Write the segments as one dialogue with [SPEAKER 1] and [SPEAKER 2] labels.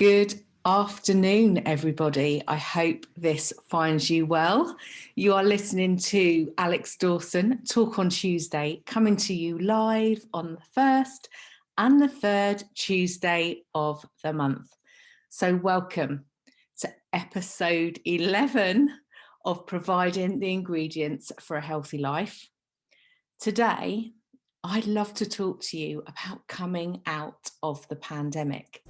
[SPEAKER 1] Good afternoon, everybody. I hope this finds you well. You are listening to Alex Dawson Talk on Tuesday, coming to you live on the first and the third Tuesday of the month. So welcome to episode 11 of Providing the Ingredients for a Healthy Life. Today, I'd love to talk to you about coming out of the pandemic.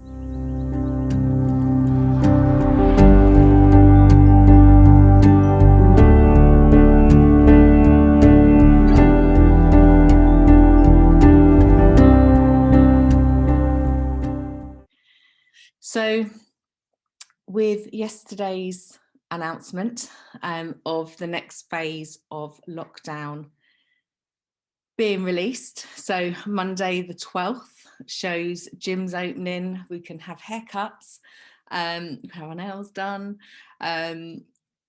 [SPEAKER 1] So with yesterday's announcement of the next phase of lockdown being released, so Monday the 12th shows gyms opening, we can have haircuts, have our nails done,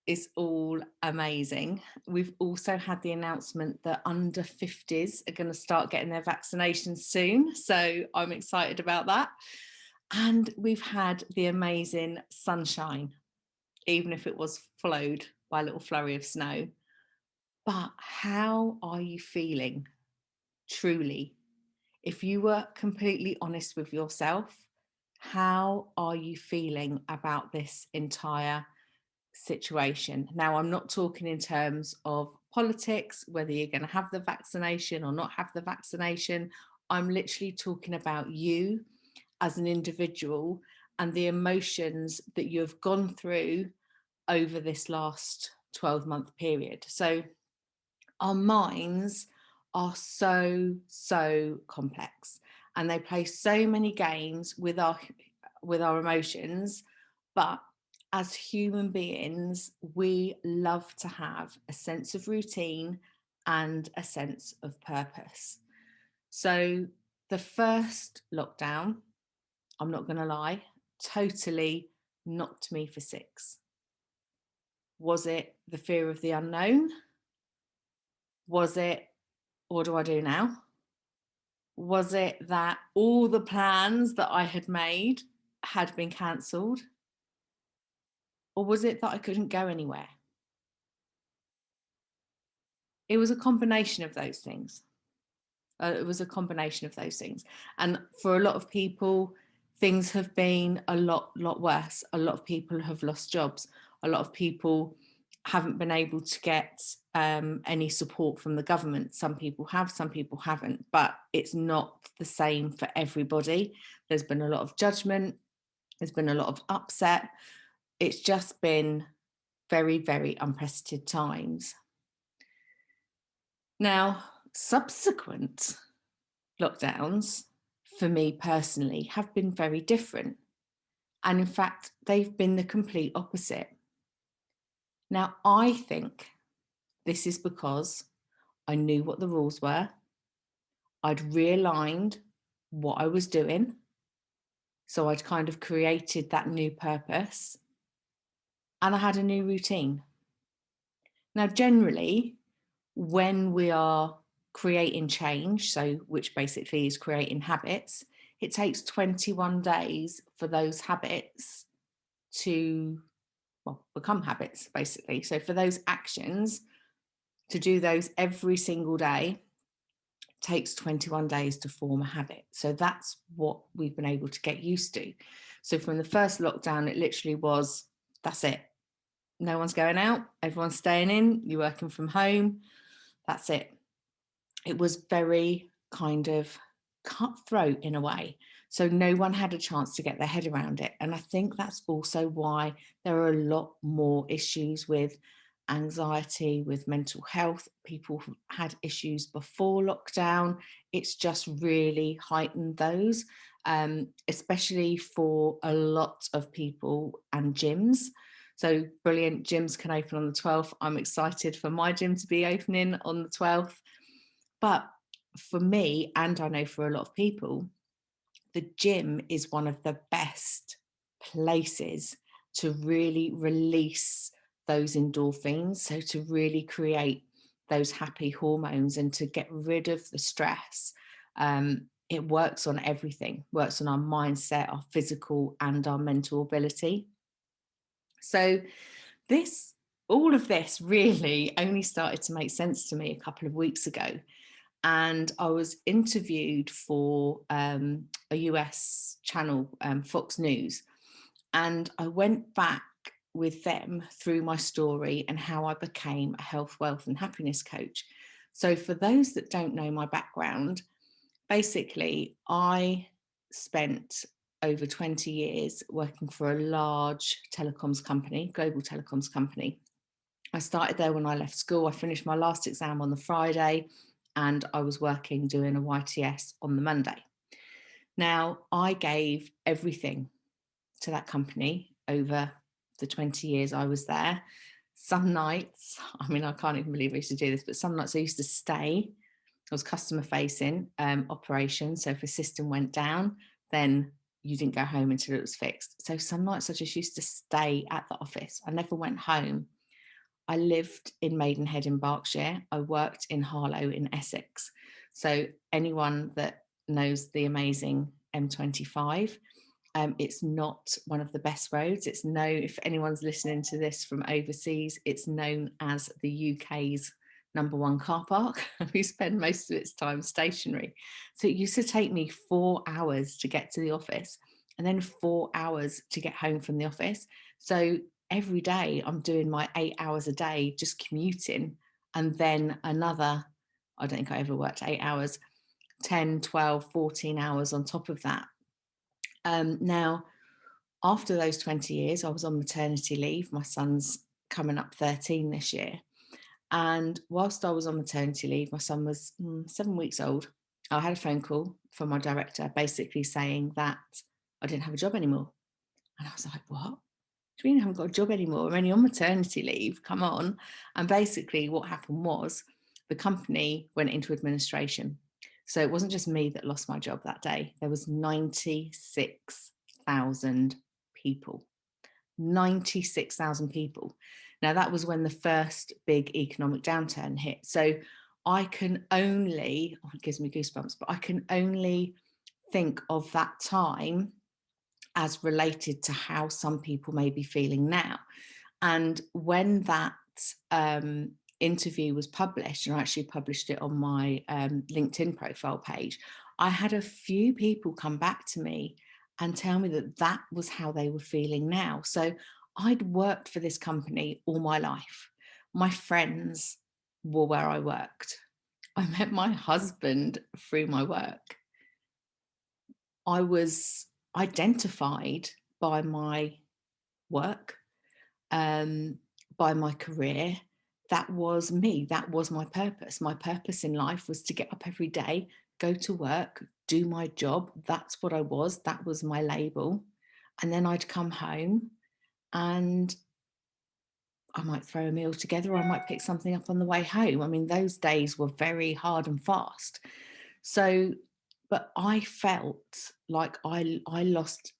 [SPEAKER 1] it's all amazing. We've also had the announcement that under 50s are going to start getting their vaccinations soon, so I'm excited about that. And we've had the amazing sunshine, even if it was followed by a little flurry of snow. But how are you feeling, truly? If you were completely honest with yourself, how are you feeling about this entire situation? Now, I'm not talking in terms of politics, whether you're going to have the vaccination or not have the vaccination. I'm literally talking about you as an individual and the emotions that you have gone through over this last 12-month period. So our minds are so complex, and they play so many games with our emotions. But as human beings, we love to have a sense of routine and a sense of purpose. So the first lockdown, I'm not going to lie, totally knocked me for six. Was it the fear of the unknown? Was it, what do I do now? Was it that all the plans that I had made had been cancelled? Or was it that I couldn't go anywhere? It was a combination of those things. And for a lot of people, things have been a lot worse. A lot of people have lost jobs. A lot of people haven't been able to get any support from the government. Some people have, some people haven't, but it's not the same for everybody. There's been a lot of judgment. There's been a lot of upset. It's just been very unprecedented times. Now, subsequent lockdowns, for me personally, have been very different. And in fact, they've been the complete opposite. Now, I think this is because I knew what the rules were. I'd realigned what I was doing. So I'd kind of created that new purpose. And I had a new routine. Now, generally, when we are creating change, so which basically is creating habits, it takes 21 days for those habits to become habits, basically. So for those actions, to do those every single day takes 21 days to form a habit. So that's what we've been able to get used to. So from the first lockdown, it literally was, that's it. No one's going out, everyone's staying in, you're working from home, that's it. It was very kind of cutthroat in a way. So no one had a chance to get their head around it. And I think that's also why there are a lot more issues with anxiety, with mental health. People who had issues before lockdown, it's just really heightened those, especially for a lot of people and gyms. So brilliant, gyms can open on the 12th. I'm excited for my gym to be opening on the 12th. But for me, and I know for a lot of people, the gym is one of the best places to really release those endorphins. So to really create those happy hormones and to get rid of the stress. it works on everything, works on our mindset, our physical and our mental ability. So this, all of this really only started to make sense to me a couple of weeks ago. And I was interviewed for a US channel, Fox News, and I went back with them through my story and how I became a health, wealth, and happiness coach. So, for those that don't know my background, basically, I spent over 20 years working for a large telecoms company, global telecoms company. I started there when I left school. I finished my last exam on the Friday, and I was working doing a YTS on the Monday. Now, I gave everything to that company over the 20 years I was there. Some nights, I mean, I can't even believe I used to do this, but some nights I used to stay. I was customer facing operations. So if a system went down, then you didn't go home until it was fixed. So some nights I just used to stay at the office. I never went home. I lived in Maidenhead in Berkshire. I worked in Harlow in Essex. So anyone that knows the amazing M25, it's not one of the best roads. It's if anyone's listening to this from overseas, it's known as the UK's #1 car park. We spend most of its time stationary. So it used to take me 4 hours to get to the office and then 4 hours to get home from the office. So every day I'm doing my 8 hours a day just commuting, and then another, I don't think I ever worked 8 hours, 10, 12, 14 hours on top of that. Now, after those 20 years, I was on maternity leave. My son's coming up 13 this year. And whilst I was on maternity leave, my son was 7 weeks old. I had a phone call from my director basically saying that I didn't have a job anymore. And I was like, what? Do you mean I haven't got a job anymore? I'm only on maternity leave. Come on. And basically what happened was the company went into administration. So it wasn't just me that lost my job that day. There was 96,000 people. 96,000 people. Now that was when the first big economic downturn hit. So I can only, it gives me goosebumps, but I can only think of that time as related to how some people may be feeling now. And when that interview was published, and I actually published it on my LinkedIn profile page, I had a few people come back to me and tell me that that was how they were feeling now. So I'd worked for this company all my life. My friends were where I worked. I met my husband through my work. I was identified by my work, by my career. That was me. That was my purpose. My purpose in life was to get up every day, go to work, do my job. That's what I was. That was my label. And then I'd come home and I might throw a meal together, or I might pick something up on the way home. I mean, those days were very hard and fast. So, but I felt like I lost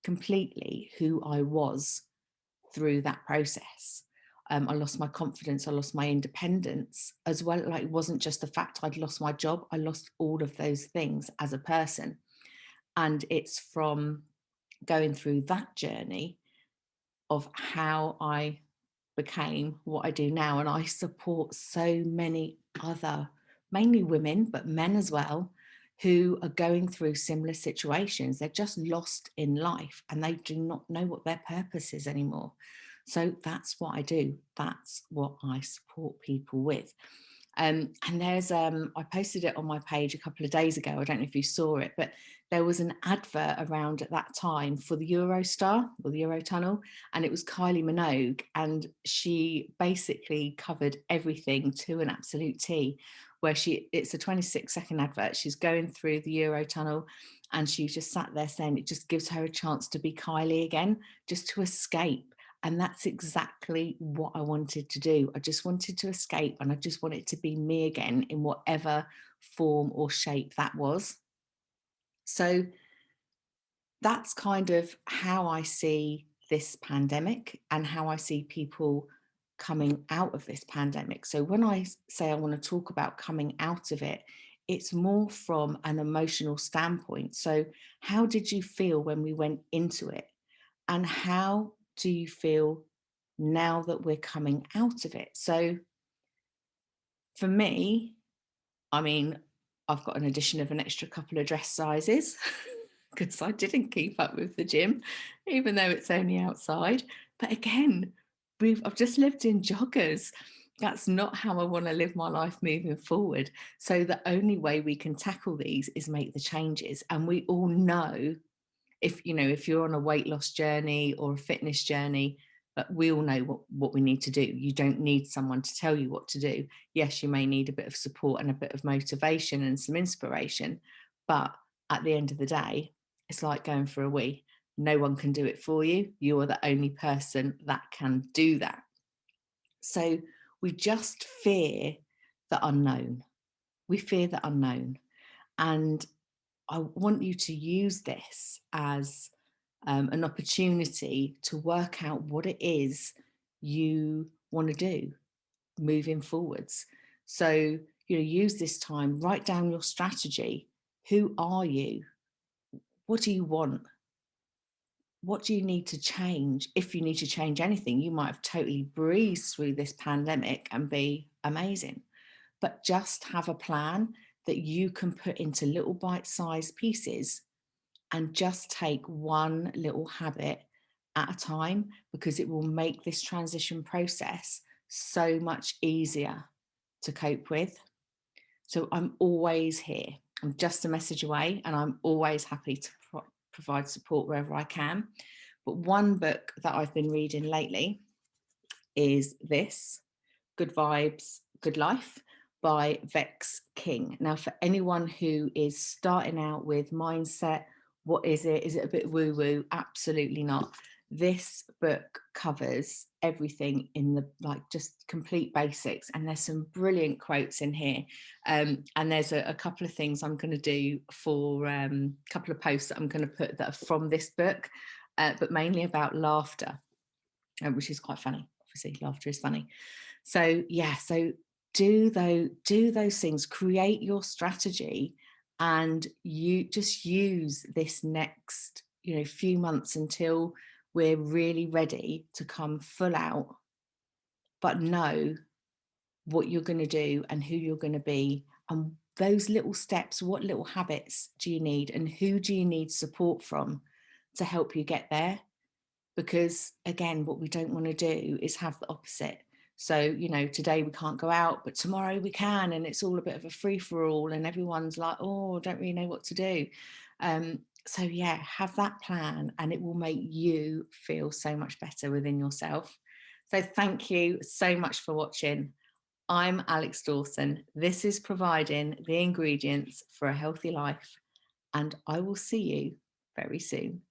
[SPEAKER 1] completely who I was through that process. I lost my confidence, I lost my independence as well. Like, it wasn't just the fact I'd lost my job, I lost all of those things as a person. And it's from going through that journey of how I became what I do now. And I support so many other, mainly women, but men as well, who are going through similar situations. They're just lost in life and they do not know what their purpose is anymore. So that's what I do. That's what I support people with. And there's I posted it on my page a couple of days ago. I don't know if you saw it, but there was an advert around at that time for the Eurostar or the Eurotunnel, and it was Kylie Minogue, and she basically covered everything to an absolute T. Where it's a 26-second advert. She's going through the Eurotunnel, and she just sat there saying it just gives her a chance to be Kylie again, just to escape. And that's exactly what I wanted to do. I just wanted to escape, and I just wanted to be me again in whatever form or shape that was. So that's kind of how I see this pandemic and how I see people coming out of this pandemic. So when I say I want to talk about coming out of it, It's more from an emotional standpoint. So, how did you feel when we went into it? And how do you feel now that we're coming out of it? So, for me, I mean, I've got an addition of an extra couple of dress sizes because I didn't keep up with the gym, even though it's only outside. But again, I've just lived in joggers. That's not how I want to live my life moving forward. So the only way we can tackle these is make the changes. And we all know, if you're on a weight loss journey or a fitness journey, but we all know what we need to do. You don't need someone to tell you what to do. Yes, you may need a bit of support and a bit of motivation and some inspiration, but at the end of the day, it's like going for a wee. No one can do it for you. You are the only person that can do that. So we just fear the unknown. We fear the unknown. And I want you to use this as an opportunity to work out what it is you want to do moving forwards. So, use this time, write down your strategy. Who are you? What do you want? What do you need to change? If you need to change anything, you might have totally breezed through this pandemic and be amazing. But just have a plan that you can put into little bite-sized pieces and just take one little habit at a time, because it will make this transition process so much easier to cope with. So I'm always here. I'm just a message away, and I'm always happy to provide support wherever I can. But one book that I've been reading lately is this, Good Vibes, Good Life by Vex King. Now, for anyone who is starting out with mindset, what is it? Is it a bit woo woo? Absolutely not. This book covers everything in the just complete basics, and there's some brilliant quotes in here. And there's a couple of things I'm going to do for a couple of posts that I'm going to put that are from this book, but mainly about laughter, which is quite funny. Obviously, laughter is funny. So yeah, so do those things, create your strategy, and you just use this next few months until we're really ready to come full out, but know what you're going to do and who you're going to be, and those little steps. What little habits do you need, and who do you need support from to help you get there? Because again, what we don't want to do is have the opposite. So, today we can't go out, but tomorrow we can. And it's all a bit of a free for all. And everyone's like, oh, I don't really know what to do. So, yeah, have that plan, and it will make you feel so much better within yourself. So, thank you so much for watching. I'm Alex Dawson. This is providing the ingredients for a healthy life. And I will see you very soon.